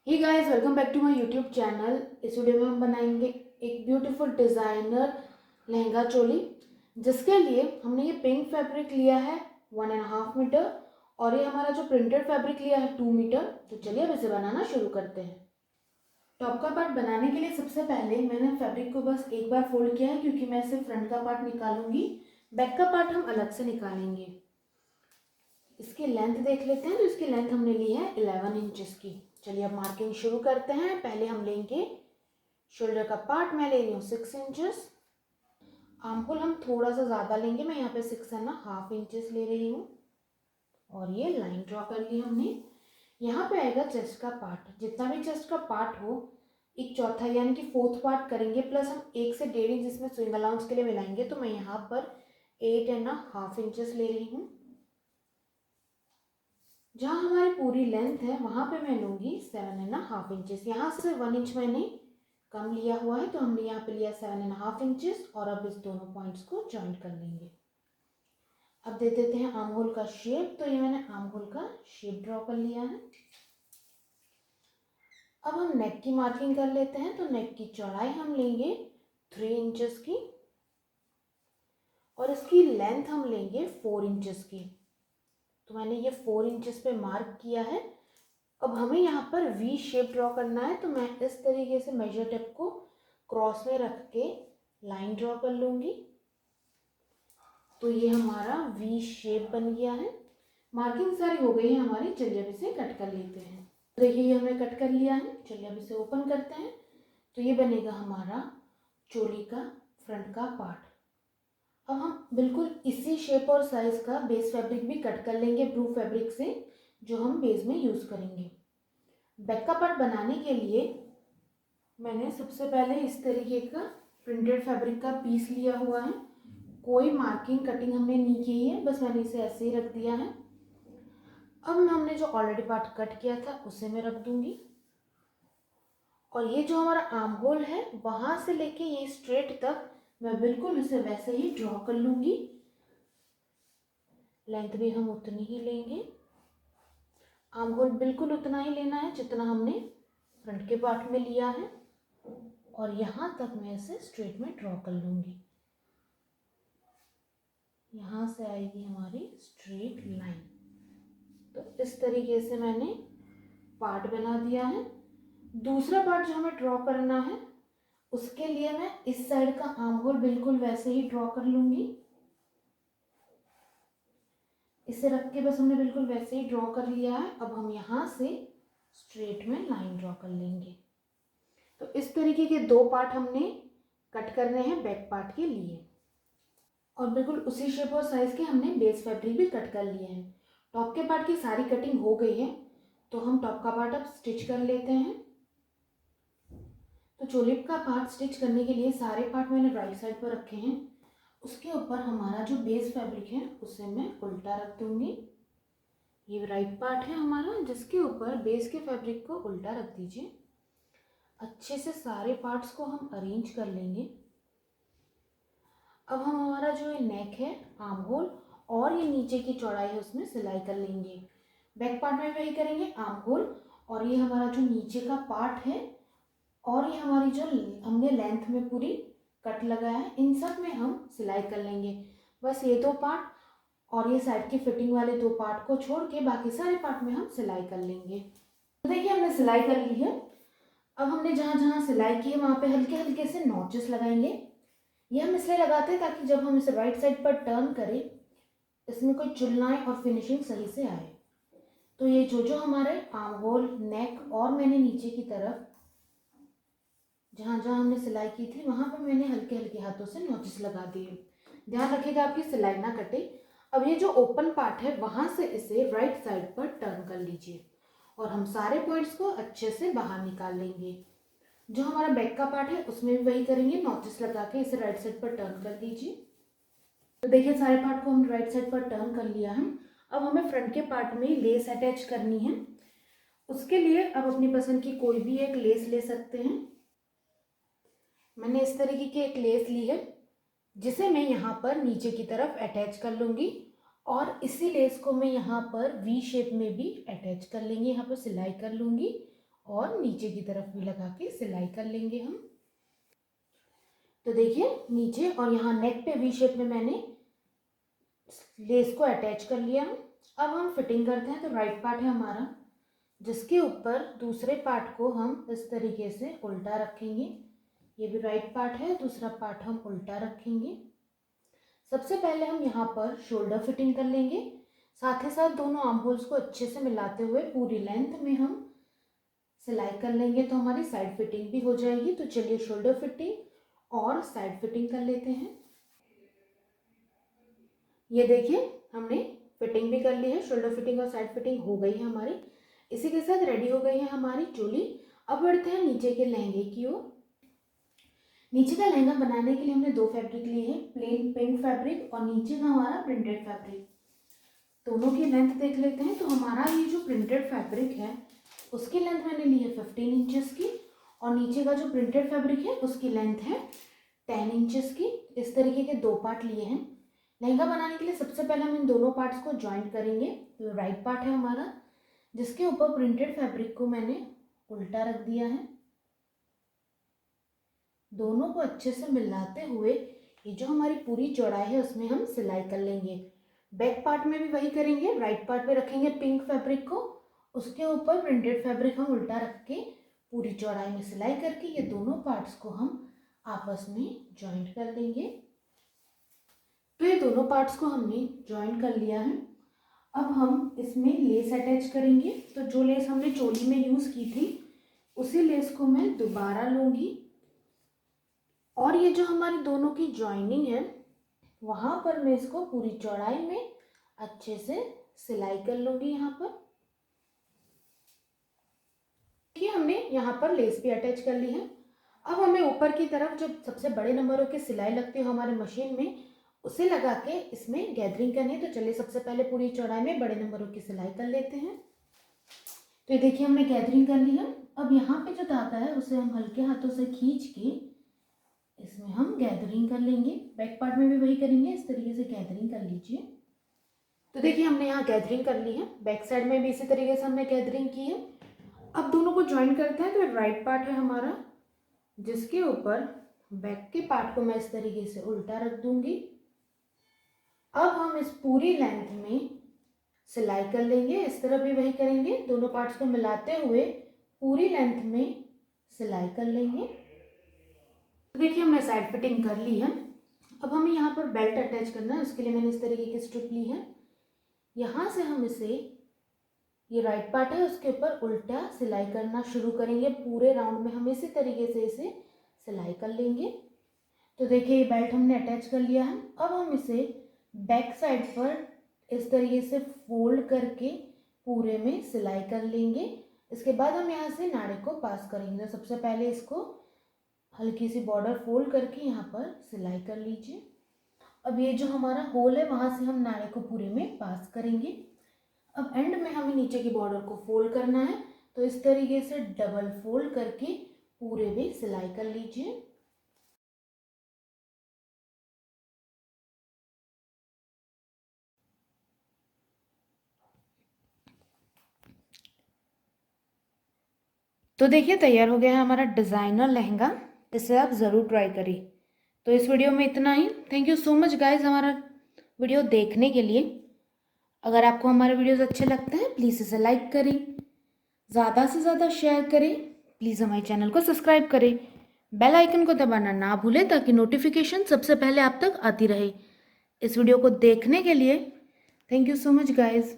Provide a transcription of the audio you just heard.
Hey guys, welcome back to my YouTube channel. इस video में हम बनाएंगे एक ब्यूटीफुल डिज़ाइनर लहंगा चोली, जिसके लिए हमने ये पिंक फैब्रिक लिया है 1.5 मीटर और ये हमारा जो प्रिंटेड फैब्रिक लिया है 2 मीटर। तो चलिए अब इसे बनाना शुरू करते हैं। टॉप का पार्ट बनाने के लिए सबसे पहले मैंने फैब्रिक को बस एक बार फोल्ड किया है, क्योंकि मैं इसे फ्रंट का पार्ट निकालूंगी, बैक का पार्ट हम अलग से निकालेंगे। इसकी लेंथ देख लेते हैं। तो इसकी लेंथ हमने ली है 11 इंचेस की। चलिए अब मार्किंग शुरू करते हैं। पहले हम लेंगे शोल्डर का पार्ट। मैं ले रही हूँ 6 इंचेस। आर्म होल हम थोड़ा सा ज़्यादा लेंगे, मैं यहाँ पे 6.5 इंचेस ले रही हूँ और ये लाइन ड्रॉ कर ली हमने। यहाँ पे आएगा चेस्ट का पार्ट। जितना भी चेस्ट का पार्ट हो, एक चौथा यानी कि फोर्थ पार्ट करेंगे, प्लस हम 1 से 1.5 इंच इसमें स्विंग अलाउंस के लिए मिलाएंगे। तो मैं यहाँ पर 8.5 इंचेस ले रही हूँ। जहाँ हमारी पूरी लेंथ है वहाँ पे मैं लूँगी 7.5 इंचेस। यहाँ से 1 इंच मैंने कम लिया हुआ है, तो हमने यहाँ पे लिया 7.5 इंचेस और अब इस दोनों पॉइंट्स को जॉइंट कर लेंगे। अब दे देते हैं आर्म होल का शेप। तो ये मैंने आर्म होल का शेप ड्रॉ कर लिया है। अब हम नेक की मार्किंग कर लेते हैं। तो नेक की चौड़ाई हम लेंगे 3 इंचेस की और इसकी लेंथ हम लेंगे 4 इंचेस की। तो मैंने ये 4 इंचेस पे मार्क किया है। अब हमें यहाँ पर वी शेप ड्रॉ करना है, तो मैं इस तरीके से मेजर टेप को क्रॉस में रख के लाइन ड्रॉ कर लूँगी। तो ये हमारा वी शेप बन गया है। मार्किंग सारी हो गई है हमारी। चलिए अब इसे कट कर लेते हैं। देखिए ये हमने कट कर लिया है। चलिए अब इसे ओपन करते हैं। तो ये बनेगा हमारा चोली का फ्रंट का पार्ट। अब हम बिल्कुल इसी शेप और साइज का बेस फैब्रिक भी कट कर लेंगे, ब्रू फैब्रिक से, जो हम बेस में यूज़ करेंगे। बैक का पार्ट बनाने के लिए मैंने सबसे पहले इस तरीके का प्रिंटेड फैब्रिक का पीस लिया हुआ है। कोई मार्किंग कटिंग हमने नहीं की है, बस मैंने इसे ऐसे ही रख दिया है। अब हमने जो ऑलरेडी पार्ट कट किया था उसे मैं रख दूंगी और ये जो हमारा आर्म होल है वहां से लेके ये स्ट्रेट तक मैं बिल्कुल इसे वैसे ही ड्रॉ कर लूंगी। लेंथ भी हम उतनी ही लेंगे। आर्म होल बिल्कुल उतना ही लेना है जितना हमने फ्रंट के पार्ट में लिया है और यहाँ तक मैं इसे स्ट्रेट में ड्रॉ कर लूँगी। यहाँ से आएगी हमारी स्ट्रेट लाइन। तो इस तरीके से मैंने पार्ट बना दिया है। दूसरा पार्ट जो हमें ड्रॉ करना है उसके लिए मैं इस साइड का आर्म होल बिल्कुल वैसे ही ड्रॉ कर लूँगी। इसे रख के बस हमने बिल्कुल वैसे ही ड्रॉ कर लिया है। अब हम यहाँ से स्ट्रेट में लाइन ड्रॉ कर लेंगे। तो इस तरीके के 2 पार्ट हमने कट करने हैं बैक पार्ट के लिए और बिल्कुल उसी शेप और साइज के हमने बेस फैब्रिक भी कट कर लिए हैं। टॉप के पार्ट की सारी कटिंग हो गई है, तो हम टॉप का पार्ट अब स्टिच कर लेते हैं। तो चोली का पार्ट स्टिच करने के लिए सारे पार्ट मैंने राइट साइड पर रखे हैं। उसके ऊपर हमारा जो बेस फैब्रिक है उसे मैं उल्टा रख दूंगी। ये राइट पार्ट है हमारा, जिसके ऊपर बेस के फैब्रिक को उल्टा रख दीजिए। अच्छे से सारे पार्ट्स को हम अरेंज कर लेंगे। अब हम हमारा जो ये नेक है, आर्म होल और ये नीचे की चौड़ाई है उसमें सिलाई कर लेंगे। बैक पार्ट में वही करेंगे, आर्म होल और ये हमारा जो नीचे का पार्ट है और ये हमारी जो हमने लेंथ में पूरी कट लगाया है, इन सब में हम सिलाई कर लेंगे। बस ये 2 पार्ट और ये साइड की फिटिंग वाले 2 पार्ट को छोड़ के बाकी सारे पार्ट में हम सिलाई कर लेंगे। तो देखिए हमने सिलाई कर ली है। अब हमने जहाँ जहाँ सिलाई की है वहाँ पे हल्के हल्के से नॉचेस लगाएंगे। ये हम इसलिए लगाते हैं ताकि जब हम इसे राइट साइड पर टर्न करें इसमें कोई चुलनाएं और फिनिशिंग सही से आए। तो ये जो जो हमारे आर्म होल, नेक और मैंने नीचे की तरफ जहाँ जहाँ हमने सिलाई की थी वहाँ पे मैंने हल्के हल्के हाथों से नॉचेस लगा दिए। ध्यान रखिएगा आपकी सिलाई ना कटे। अब ये जो ओपन पार्ट है वहाँ से इसे राइट साइड पर टर्न कर लीजिए और हम सारे पॉइंट्स को अच्छे से बाहर निकाल लेंगे। जो हमारा बैक का पार्ट है उसमें भी वही करेंगे, नॉचेस लगा के इसे राइट साइड पर टर्न कर दीजिए। तो देखिए सारे पार्ट को हम राइट साइड पर टर्न कर लिया है। अब हमें फ्रंट के पार्ट में लेस अटैच करनी है। उसके लिए अब अपनी पसंद की कोई भी एक लेस ले सकते हैं। मैंने इस तरीके की एक लेस ली है जिसे मैं यहाँ पर नीचे की तरफ अटैच कर लूँगी और इसी लेस को मैं यहाँ पर वी शेप में भी अटैच कर लेंगे, यहाँ पर सिलाई कर लूँगी और नीचे की तरफ भी लगा के सिलाई कर लेंगे हम। तो देखिए नीचे और यहाँ नेक पे वी शेप में मैंने लेस को अटैच कर लिया। अब हम फिटिंग करते हैं। तो राइट पार्ट है हमारा, जिसके ऊपर दूसरे पार्ट को हम इस तरीके से उल्टा रखेंगे। ये भी राइट पार्ट है, दूसरा पार्ट हम उल्टा रखेंगे। सबसे पहले हम यहाँ पर शोल्डर फिटिंग कर लेंगे, साथ ही साथ दोनों आर्म होल्स को अच्छे से मिलाते हुए पूरी लेंथ में हम सिलाई कर लेंगे, तो हमारी साइड फिटिंग भी हो जाएगी। तो चलिए शोल्डर फिटिंग और साइड फिटिंग कर लेते हैं। ये देखिए हमने फिटिंग भी कर ली है, शोल्डर फिटिंग और साइड फिटिंग हो गई है हमारी। इसी के साथ रेडी हो गई है हमारी चोली। अब बढ़ते हैं नीचे के लहंगे की ओर। नीचे का लहंगा बनाने के लिए हमने दो फैब्रिक लिए हैं, प्लेन पिंक फैब्रिक और नीचे का हमारा प्रिंटेड फैब्रिक। दोनों की लेंथ देख लेते हैं। तो हमारा ये जो प्रिंटेड फैब्रिक है उसकी लेंथ मैंने ली है 15 इंचेस की, और नीचे का जो प्रिंटेड फैब्रिक है उसकी लेंथ है 10 इंचेस की। इस तरीके के दो पार्ट लिए हैं। लहंगा बनाने के लिए सबसे पहले हम इन दोनों पार्ट्स को ज्वाइंट करेंगे। तो राइट पार्ट है हमारा, जिसके ऊपर प्रिंटेड फैब्रिक को मैंने उल्टा रख दिया है। दोनों को अच्छे से मिलाते हुए ये जो हमारी पूरी चौड़ाई है उसमें हम सिलाई कर लेंगे। बैक पार्ट में भी वही करेंगे। राइट पार्ट पे रखेंगे पिंक फैब्रिक को, उसके ऊपर प्रिंटेड फैब्रिक हम उल्टा रख के पूरी चौड़ाई में सिलाई करके ये दोनों पार्ट्स को हम आपस में ज्वाइंट कर लेंगे। तो ये दोनों पार्ट्स को हमने ज्वाइंट कर लिया है। अब हम इसमें लेस अटैच करेंगे। तो जो लेस हमने चोली में यूज़ की थी उसी लेस को मैं दोबारा लूँगी, और ये जो हमारी दोनों की ज्वाइनिंग है वहाँ पर मैं इसको पूरी चौड़ाई में अच्छे से सिलाई कर लूँगी। यहाँ पर देखिए हमने यहाँ पर लेस भी अटैच कर ली है। अब हमें ऊपर की तरफ जो सबसे बड़े नंबरों की सिलाई लगती है हमारे मशीन में, उसे लगा के इसमें गैदरिंग करनी है। तो चलिए सबसे पहले पूरी चौड़ाई में बड़े नंबरों की सिलाई कर लेते हैं। तो ये देखिए हमने गैदरिंग कर ली है। अब यहाँ पे जो धागा है उसे हम हल्के हाथों से खींच के इसमें हम गैदरिंग कर लेंगे। बैक पार्ट में भी वही करेंगे, इस तरीके से गैदरिंग कर लीजिए। तो देखिए हमने यहाँ गैदरिंग कर ली है। बैक साइड में भी इसी तरीके से हमने गैदरिंग की है। अब दोनों को ज्वाइन करते हैं। तो राइट पार्ट है हमारा, जिसके ऊपर बैक के पार्ट को मैं इस तरीके से उल्टा रख दूंगी। अब हम इस पूरी लेंथ में सिलाई कर लेंगे। इस तरह भी वही करेंगे, दोनों पार्ट्स को मिलाते हुए पूरी लेंथ में सिलाई कर लेंगे। तो देखिए हमने साइड फिटिंग कर ली है। अब हमें यहाँ पर बेल्ट अटैच करना है, उसके लिए मैंने इस तरीके की स्ट्रिप ली है। यहाँ से हम इसे, ये राइट पार्ट है उसके ऊपर उल्टा सिलाई करना शुरू करेंगे। पूरे राउंड में हम इसी तरीके से इसे सिलाई कर लेंगे। तो देखिए ये बेल्ट हमने अटैच कर लिया है। अब हम इसे बैक साइड पर इस तरीके से फोल्ड करके पूरे में सिलाई कर लेंगे। इसके बाद हम यहाँ से नाड़े को पास करेंगे। तो सबसे पहले इसको हल्की सी बॉर्डर फोल्ड करके यहाँ पर सिलाई कर लीजिए। अब ये जो हमारा होल है वहाँ से हम नाड़े को पूरे में पास करेंगे। अब एंड में हमें नीचे की बॉर्डर को फोल्ड करना है। तो इस तरीके से डबल फोल्ड करके पूरे में सिलाई कर लीजिए। तो देखिए तैयार हो गया है हमारा डिज़ाइनर लहंगा। इसे आप ज़रूर ट्राई करिए। तो इस वीडियो में इतना ही। Thank you so much guys हमारा वीडियो देखने के लिए। अगर आपको हमारे वीडियोस अच्छे लगते हैं प्लीज़ इसे लाइक करें, ज़्यादा से ज़्यादा शेयर करें, प्लीज़ हमारे चैनल को सब्सक्राइब करें, बेल आइकन को दबाना ना भूलें ताकि नोटिफिकेशन सबसे पहले आप तक आती रहे। इस वीडियो को देखने के लिए thank you so much guys.